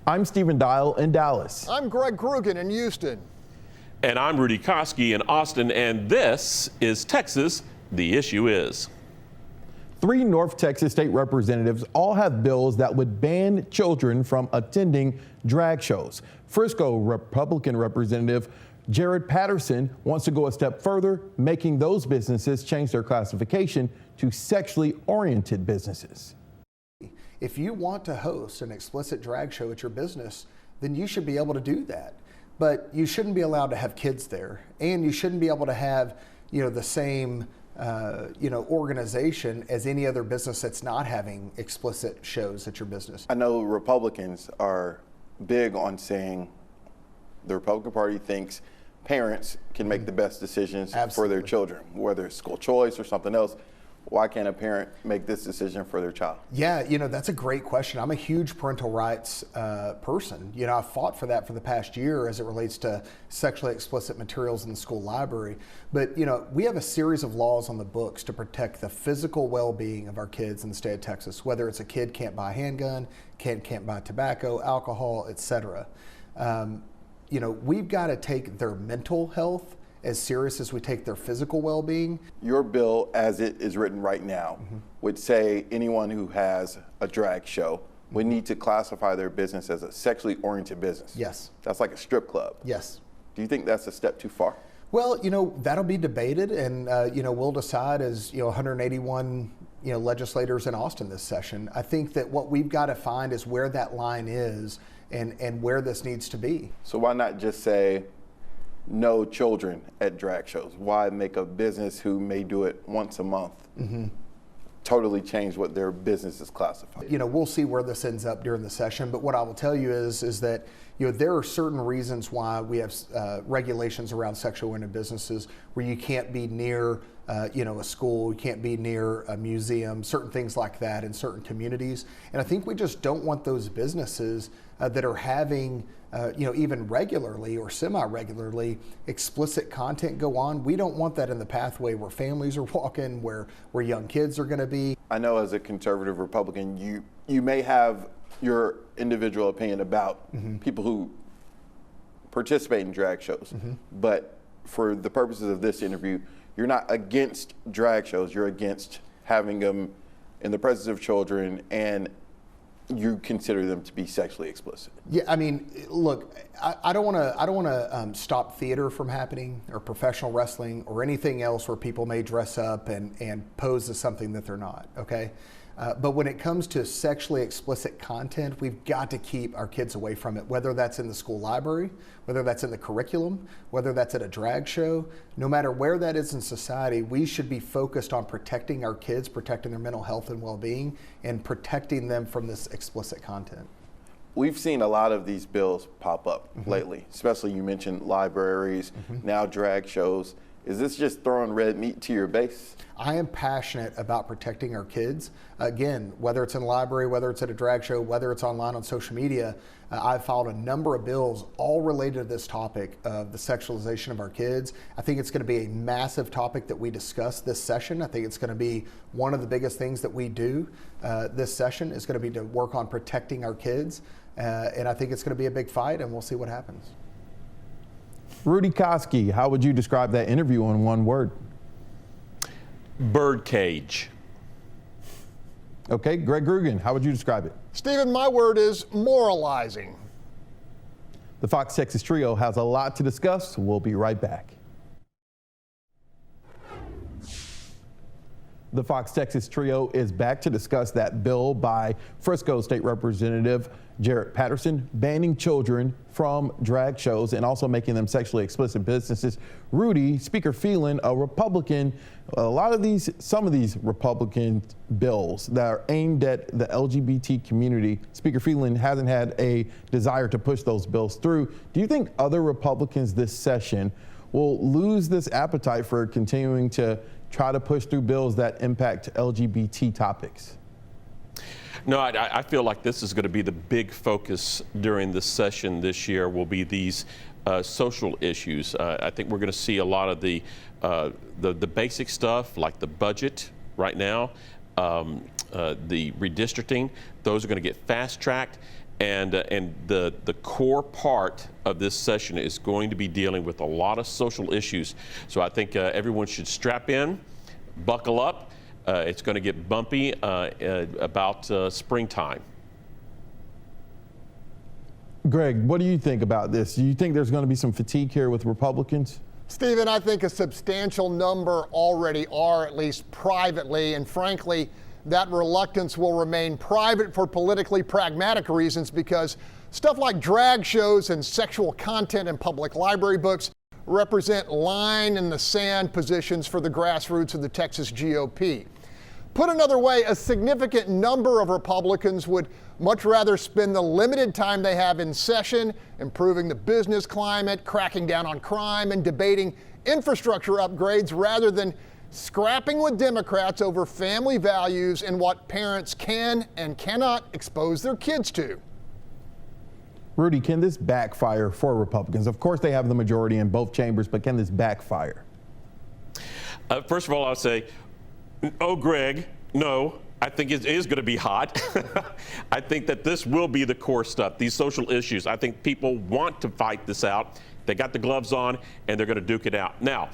I'm Stephen Dial in Dallas. I'm Greg Krugen in Houston. And I'm Rudy Koski in Austin, and this is Texas, The Issue Is. 3 North Texas state representatives all have bills that would ban children from attending drag shows. Frisco Republican Representative Jared Patterson wants to go a step further, making those businesses change their classification to sexually oriented businesses. If you want to host an explicit drag show at your business, then you should be able to do that. But you shouldn't be allowed to have kids there, and you shouldn't be able to have, the same, organization as any other business that's not having explicit shows at your business. I know Republicans are big on saying the Republican Party thinks parents can make the best decisions for their children, whether it's school choice or something else. Why can't a parent make this decision for their child? Yeah, that's a great question. I'm a huge parental rights person. I've fought for that for the past year as it relates to sexually explicit materials in the school library. But, we have a series of laws on the books to protect the physical well-being of our kids in the state of Texas, whether it's a kid can't buy a handgun, can't buy tobacco, alcohol, etc. We've got to take their mental health as serious as we take their physical well-being. Your bill, as it is written right now, would say anyone who has a drag show would need to classify their business as a sexually oriented business. Yes. That's like a strip club. Yes. Do you think that's a step too far? Well, that'll be debated, and we'll decide as 181 legislators in Austin this session. I think that what we've got to find is where that line is and where this needs to be. So why not just say no children at drag shows? Why make a business who may do it once a month totally change what their business is classified? We'll see where this ends up during the session, but what I will tell you is that there are certain reasons why we have regulations around sexual oriented businesses where you can't be near a school, you can't be near a museum, certain things like that in certain communities. And I think we just don't want those businesses that are having even regularly or semi-regularly explicit content go on. We don't want that in the pathway where families are walking, where young kids are going to be. I know as a conservative Republican, you may have your individual opinion about people who participate in drag shows, but for the purposes of this interview, you're not against drag shows, you're against having them in the presence of children, and you consider them to be sexually explicit. Yeah, I mean, look, I don't want to stop theater from happening, or professional wrestling, or anything else where people may dress up and pose as something that they're not. Okay, but when it comes to sexually explicit content, we've got to keep our kids away from it. Whether that's in the school library, whether that's in the curriculum, whether that's at a drag show, no matter where that is in society, we should be focused on protecting our kids, protecting their mental health and well-being, and protecting them from this explicit content. We've seen a lot of these bills pop up lately, especially you mentioned libraries, now drag shows. Is this just throwing red meat to your base? I am passionate about protecting our kids. Again, whether it's in a library, whether it's at a drag show, whether it's online on social media, I've filed a number of bills all related to this topic of the sexualization of our kids. I think it's going to be a massive topic that we discuss this session. I think it's going to be one of the biggest things that we do this session is going to be to work on protecting our kids. And I think it's going to be a big fight, and we'll see what happens. Rudy Koski, how would you describe that interview in one word? Birdcage. Okay, Greg Krugen, how would you describe it? Stephen, my word is moralizing. The Fox Texas Trio has a lot to discuss. We'll be right back. The Fox Texas Trio is back to discuss that bill by Frisco State Representative Jared Patterson, banning children from drag shows and also making them sexually explicit businesses. Rudy, Speaker Phelan, a Republican, some of these Republican bills that are aimed at the LGBT community, Speaker Phelan hasn't had a desire to push those bills through. Do you think other Republicans this session will lose this appetite for continuing to try to push through bills that impact LGBT topics? No, I feel like this is going to be the big focus during the session this year will be these social issues. I think we're going to see a lot of the basic stuff like the budget right now, the redistricting. Those are going to get fast-tracked. And the core part of this session is going to be dealing with a lot of social issues. So I think everyone should strap in, buckle up. It's going to get bumpy about springtime. Greg, what do you think about this? Do you think there's going to be some fatigue here with Republicans? Stephen, I think a substantial number already are, at least privately, and frankly, that reluctance will remain private for politically pragmatic reasons, because stuff like drag shows and sexual content in public library books represent line in the sand positions for the grassroots of the Texas GOP. Put another way, a significant number of Republicans would much rather spend the limited time they have in session improving the business climate, cracking down on crime, and debating infrastructure upgrades rather than scrapping with Democrats over family values and what parents can and cannot expose their kids to. Rudy, can this backfire for Republicans? Of course, they have the majority in both chambers, but can this backfire? First of all, I'll say, oh, Greg, no. I think it is going to be hot. I think that this will be the core stuff, these social issues. I think people want to fight this out. They got the gloves on, and they're going to duke it out. Now,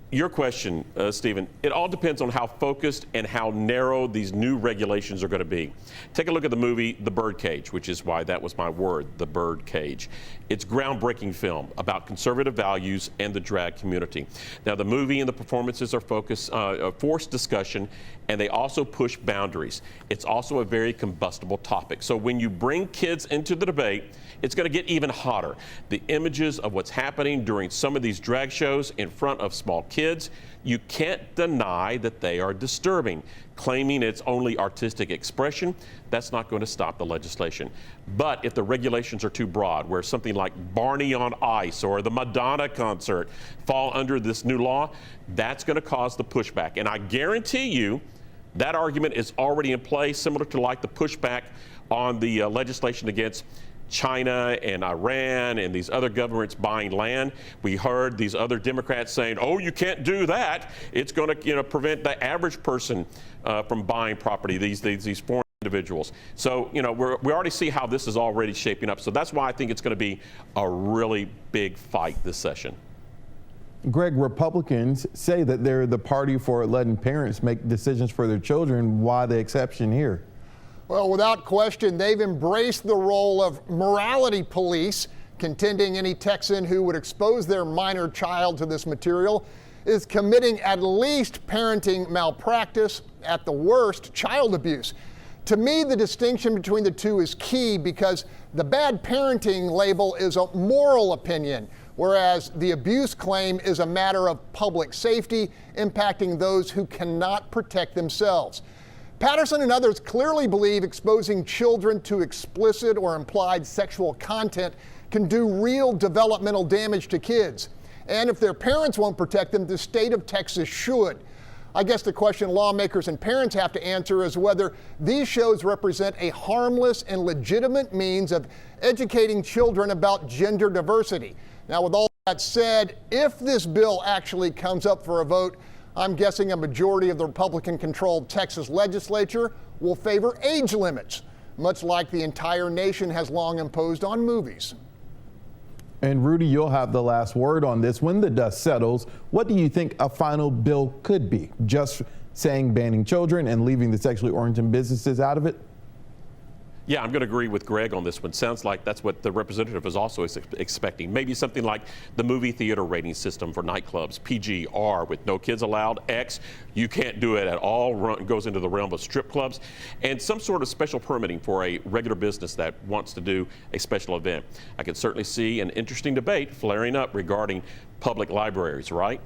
your question, Stephen, it all depends on how focused and how narrow these new regulations are going to be. Take a look at the movie The Birdcage, which is why that was my word, The Birdcage. It's groundbreaking film about conservative values and the drag community. Now, the movie and the performances are forced discussion, and they also push boundaries. It's also a very combustible topic. So when you bring kids into the debate, it's going to get even hotter. The images of what's happening during some of these drag shows in front of small kids, you can't deny that they are disturbing. Claiming it's only artistic expression, that's not going to stop the legislation. But if the regulations are too broad, where something like Barney on Ice or the Madonna concert fall under this new law, that's going to cause the pushback. And I guarantee you that argument is already in play, similar to like the pushback on the legislation against China and Iran and these other governments buying land. We heard these other Democrats saying, oh, you can't do that. It's going to prevent the average person from buying property, these foreign individuals. So, we already see how this is already shaping up. So that's why I think it's going to be a really big fight this session. Greg, Republicans say that they're the party for letting parents make decisions for their children. Why the exception here? Well, without question, they've embraced the role of morality police, contending any Texan who would expose their minor child to this material is committing at least parenting malpractice, at the worst, child abuse. To me, the distinction between the two is key, because the bad parenting label is a moral opinion, whereas the abuse claim is a matter of public safety, impacting those who cannot protect themselves. Patterson and others clearly believe exposing children to explicit or implied sexual content can do real developmental damage to kids. And if their parents won't protect them, the state of Texas should. I guess the question lawmakers and parents have to answer is whether these shows represent a harmless and legitimate means of educating children about gender diversity. Now, with all that said, if this bill actually comes up for a vote, I'm guessing a majority of the Republican-controlled Texas legislature will favor age limits, much like the entire nation has long imposed on movies. And Rudy, you'll have the last word on this. When the dust settles, what do you think a final bill could be? Just saying banning children and leaving the sexually oriented businesses out of it? Yeah, I'm going to agree with Greg on this one. Sounds like that's what the representative is also expecting. Maybe something like the movie theater rating system for nightclubs, PG, R, with no kids allowed, X, you can't do it at all, goes into the realm of strip clubs, and some sort of special permitting for a regular business that wants to do a special event. I can certainly see an interesting debate flaring up regarding public libraries, right?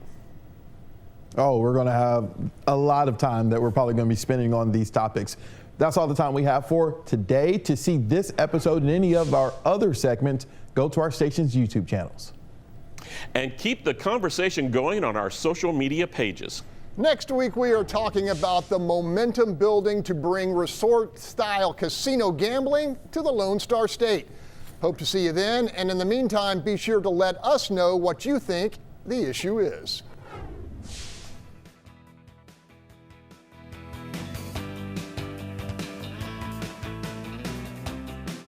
Oh, we're going to have a lot of time that we're probably going to be spending on these topics. That's all the time we have for today. To see this episode and any of our other segments, go to our station's YouTube channels. And keep the conversation going on our social media pages. Next week, we are talking about the momentum building to bring resort-style casino gambling to the Lone Star State. Hope to see you then. And in the meantime, be sure to let us know what you think the issue is.